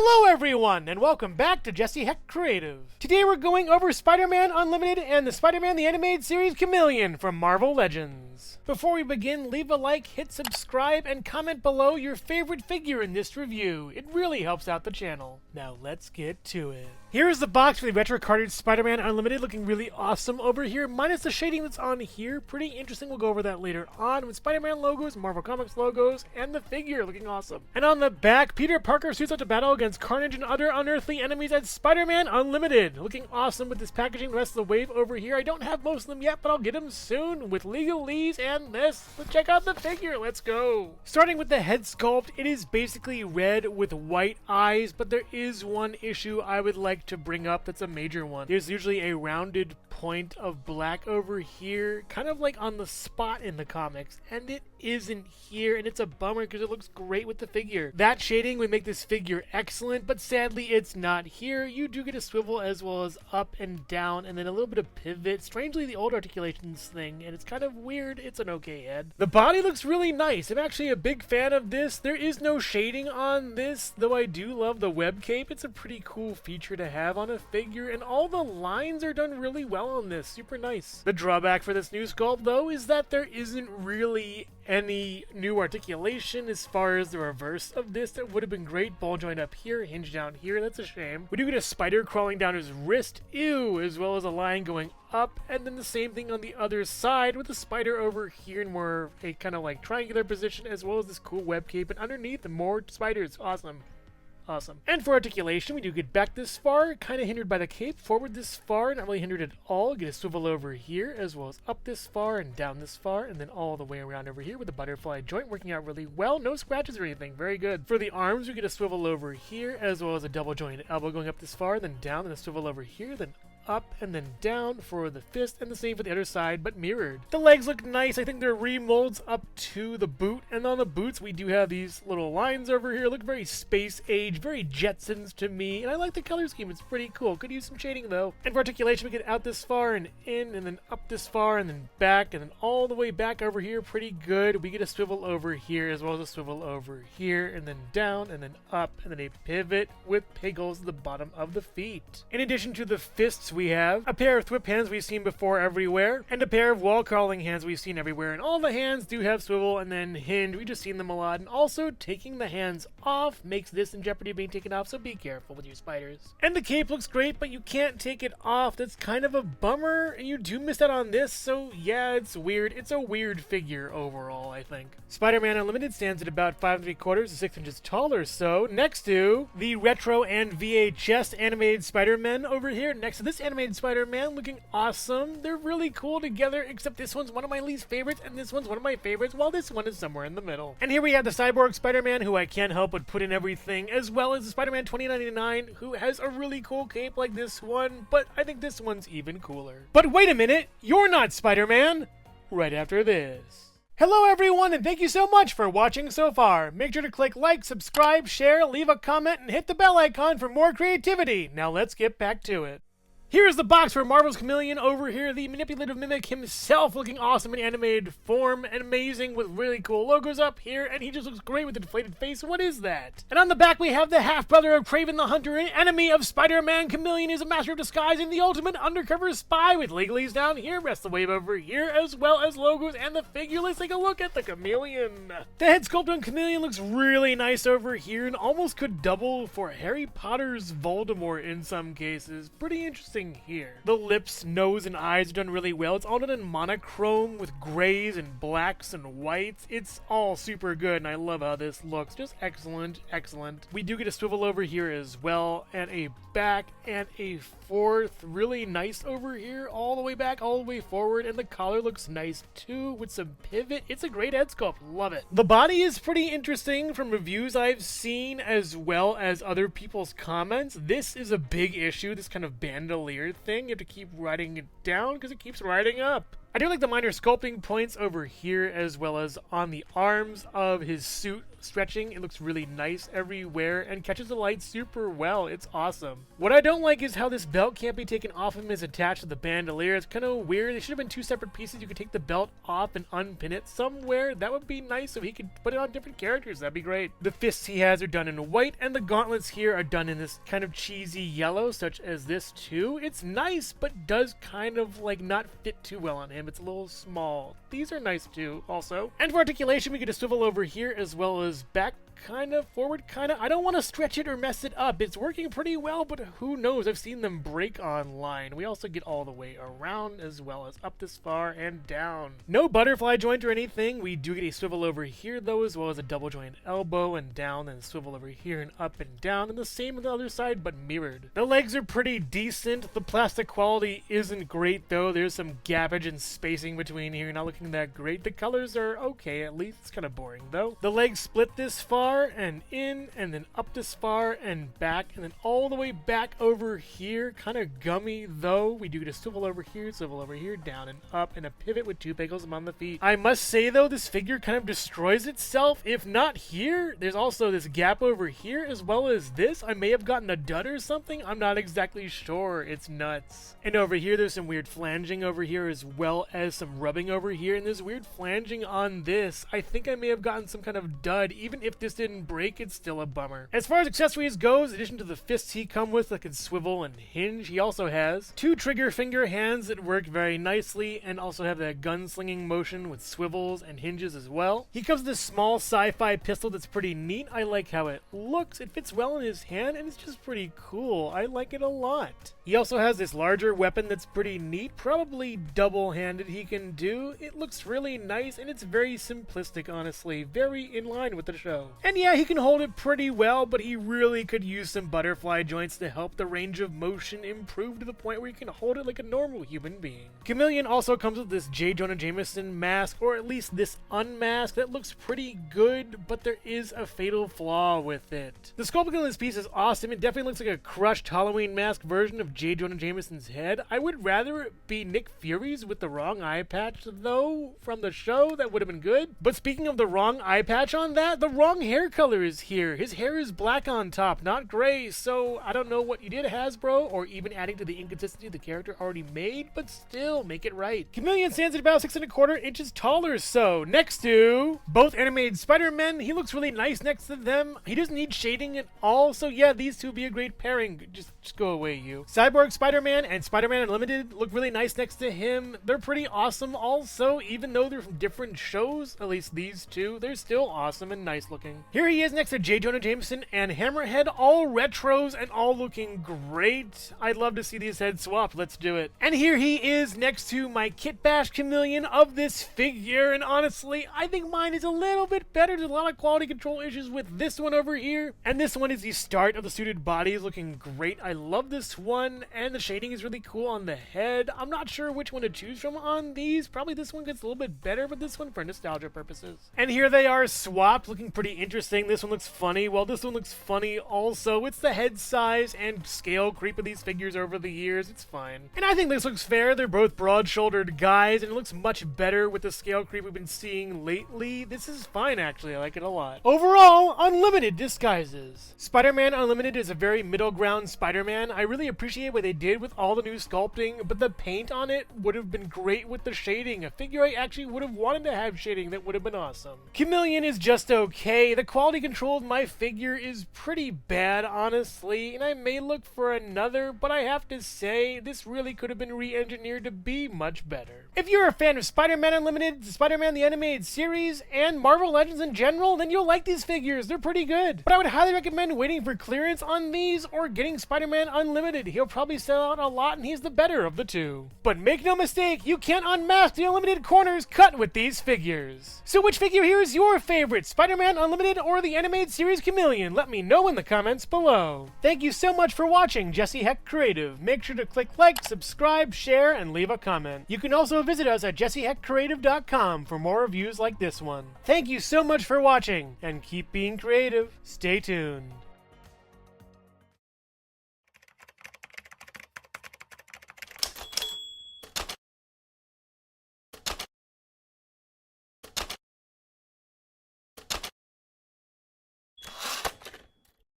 Hello everyone, and welcome back to Jesse Hecht Creative. Today we're going over Spider-Man Unlimited and the Spider-Man the Animated Series Chameleon from Marvel Legends. Before we begin, leave a like, hit subscribe, and comment below your favorite figure in this review. It really helps out the channel. Now let's get to it. Here's the box for the retro-carded Spider-Man Unlimited, looking really awesome over here, minus the shading that's on here. Pretty interesting, we'll go over that later on, with Spider-Man logos, Marvel Comics logos, and the figure looking awesome. And on the back, Peter Parker suits up to battle against Carnage and other unearthly enemies at Spider-Man Unlimited. Looking awesome with this packaging, the rest of the wave over here. I don't have most of them yet, but I'll get them soon with legalese and this. Let's check out the figure, let's go. Starting with the head sculpt, it is basically red with white eyes, but there is one issue I would like to bring up that's a major one. There's usually a rounded point of black over here, kind of like on the spot in the comics, and it isn't here, and it's a bummer because it looks great with the figure. That shading would make this figure excellent, but sadly it's not here. You do get a swivel as well as up and down, and then a little bit of pivot. Strangely, the old Articulations thing, and it's kind of weird. It's an okay head. The body looks really nice. I'm actually a big fan of this. There is no shading on this, though I do love the web cape. It's a pretty cool feature to have on a figure, and all the lines are done really well on this. Super nice. The drawback for this new sculpt, though, is that there isn't really any new articulation as far as the reverse of this. That would have been great. Ball joint up here, hinge down here. That's a shame. We do get a spider crawling down his wrist, ew, as well as a line going up, and then the same thing on the other side with the spider over here in more a kind of like triangular position, as well as this cool web cape, and underneath more spiders. Awesome. Awesome. And for articulation, we do get back this far, kind of hindered by the cape, forward this far, not really hindered at all. Get a swivel over here, as well as up this far and down this far, and then all the way around over here with the butterfly joint working out really well. No scratches or anything. Very good. For the arms, we get a swivel over here, as well as a double jointed elbow going up this far, then down, and a swivel over here, then up and then down for the fist, and the same for the other side, but mirrored. The legs look nice. I think they're remolds up to the boot, and on the boots we do have these little lines over here. Look very space age, very Jetsons to me, and I like the color scheme. It's pretty cool. Could use some shading though. And for articulation, we get out this far and in, and then up this far, and then back, and then all the way back over here. Pretty good. We get a swivel over here, as well as a swivel over here, and then down, and then up, and then a pivot with piggles at the bottom of the feet. In addition to the fists, we have a pair of thwip hands we've seen before everywhere, and a pair of wall crawling hands we've seen everywhere, and all the hands do have swivel and then hinge. We've just seen them a lot, and also taking the hands off makes this in jeopardy of being taken off, so be careful with your spiders. And the cape looks great, but you can't take it off. That's kind of a bummer, and you do miss out on this, so yeah, it's weird. It's a weird figure overall, I think. Spider-Man Unlimited stands at about 5 3/4 to 6 inches tall or so, next to the retro and VHS animated Spider-Man over here. Next to this animated Spider-Man, looking awesome. They're really cool together, except this one's one of my least favorites, and this one's one of my favorites, while this one is somewhere in the middle. And here we have the Cyborg Spider-Man, who I can't help but put in everything, as well as the Spider-Man 2099, who has a really cool cape like this one, but I think this one's even cooler. But wait a minute, you're not Spider-Man! Right after this. Hello everyone, and thank you so much for watching so far. Make sure to click like, subscribe, share, leave a comment, and hit the bell icon for more creativity. Now let's get back to it. Here's the box for Marvel's Chameleon over here, the manipulative mimic himself, looking awesome in animated form and amazing with really cool logos up here, and he just looks great with the deflated face. What is that? And on the back we have the half-brother of Kraven the Hunter, an enemy of Spider-Man. Chameleon is a master of disguise and the ultimate undercover spy, with legalese down here, rest the wave over here, as well as logos and the figure. Let's take a look at the Chameleon. The head sculpt on Chameleon looks really nice over here, and almost could double for Harry Potter's Voldemort in some cases. Pretty interesting here. The lips, nose, and eyes are done really well. It's all done in monochrome with grays and blacks and whites. It's all super good, and I love how this looks. Just excellent, excellent. We do get a swivel over here as well, and a back and a forth. Really nice over here, all the way back, all the way forward, and the collar looks nice too with some pivot. It's a great head sculpt. Love it. The body is pretty interesting from reviews I've seen as well as other people's comments. This is a big issue, this kind of bandolier thing. You have to keep riding it down because it keeps riding up. I do like the minor sculpting points over here as well as on the arms of his suit stretching. It looks really nice everywhere and catches the light super well. It's awesome. What I don't like is how this belt can't be taken off him and is attached to the bandolier. It's kind of weird. They should have been two separate pieces. You could take the belt off and unpin it somewhere. That would be nice so he could put it on different characters. That'd be great. The fists he has are done in white and the gauntlets here are done in this kind of cheesy yellow, such as this too. It's nice, but does kind of like not fit too well on him. It's a little small. These are nice too also. And for articulation, we get a swivel over here as well as back kind of, forward kind of. I don't want to stretch it or mess it up. It's working pretty well, but who knows? I've seen them break online. We also get all the way around as well as up this far and down. No butterfly joint or anything. We do get a swivel over here though, as well as a double joint elbow and down, and swivel over here and up and down, and the same on the other side but mirrored. The legs are pretty decent. The plastic quality isn't great though. There's some gappage and spacing between here, not looking that great. The colors are okay, at least. It's kind of boring though. The legs split this far and in, and then up this far and back, and then all the way back over here. Kind of gummy though. We do get a swivel over here, down and up, and a pivot with two pickles on the feet. I must say though, this figure kind of destroys itself. If not here, there's also this gap over here as well as this. I may have gotten a dud or something. I'm not exactly sure. It's nuts. And over here, there's some weird flanging over here as well as some rubbing over here, and there's weird flanging on this. I think I may have gotten some kind of dud. Even if this didn't break, it's still a bummer. As far as accessories goes, in addition to the fists he come with that can swivel and hinge, he also has two trigger finger hands that work very nicely and also have that gunslinging motion with swivels and hinges as well. He comes with this small sci-fi pistol that's pretty neat. I like how it looks. It fits well in his hand and it's just pretty cool. I like it a lot. He also has this larger weapon that's pretty neat, probably double-handed he can do. It looks really nice and it's very simplistic, honestly. Very in line with the show. And yeah, he can hold it pretty well, but he really could use some butterfly joints to help the range of motion improve to the point where he can hold it like a normal human being. Chameleon also comes with this J. Jonah Jameson mask, or at least this unmask, that looks pretty good, but there is a fatal flaw with it. The sculpting of this piece is awesome. It definitely looks like a crushed Halloween mask version of J. Jonah Jameson's head. I would rather it be Nick Fury's with the wrong eye patch, though, from the show. That would have been good. But speaking of the wrong eye patch on that, the wrong hair color is here. His hair is black on top, not gray, so I don't know what you did, Hasbro, or even adding to the inconsistency the character already made, but still, make it right. Chameleon stands at about 6¼ inches taller, so next to both animated Spider-Men, he looks really nice next to them. He doesn't need shading at all, so yeah, these two would be a great pairing. Just go away, you. Cyborg Spider-Man and Spider-Man Unlimited look really nice next to him. They're pretty awesome also, even though they're from different shows, at least these two, they're still awesome and nice looking. Here he is next to J. Jonah Jameson and Hammerhead, all retros and all looking great. I'd love to see these heads swapped. Let's do it. And here he is next to my Kit Bash Chameleon of this figure, and honestly, I think mine is a little bit better. There's a lot of quality control issues with this one over here, and this one is the start of the suited bodies, looking great. I love this one, and the shading is really cool on the head. I'm not sure which one to choose from on these. Probably this one gets a little bit better, but this one for nostalgia purposes. And here they are swapped, looking pretty interesting. This one looks funny. Well, this one looks funny also. It's the head size and scale creep of these figures over the years. It's fine. And I think this looks fair. They're both broad-shouldered guys, and it looks much better with the scale creep we've been seeing lately. This is fine, actually. I like it a lot. Overall, Unlimited disguises. Spider-Man Unlimited is a very middle ground Spider-Man. I really appreciate what they did with all the new sculpting, but the paint on it would have been great with the shading. A figure I actually would have wanted to have shading. That would have been awesome. Chameleon is just okay. The quality control of my figure is pretty bad, honestly, and I may look for another, but I have to say, this really could have been re-engineered to be much better. If you're a fan of Spider-Man Unlimited, Spider-Man the Animated Series, and Marvel Legends in general, then you'll like these figures. They're pretty good. But I would highly recommend waiting for clearance on these or getting Spider-Man Unlimited. He'll probably sell out a lot, and he's the better of the two. But make no mistake, you can't unmask the Unlimited corners cut with these figures. So which figure here is your favorite? Spider-Man Unlimited or the Animated Series Chameleon? Let me know in the comments below. Thank you so much for watching Jesse Hecht Creative. Make sure to click like, subscribe, share, and leave a comment. You can also visit us at jessehechtcreative.com for more reviews like this one. Thank you so much for watching, and keep being creative. Stay tuned.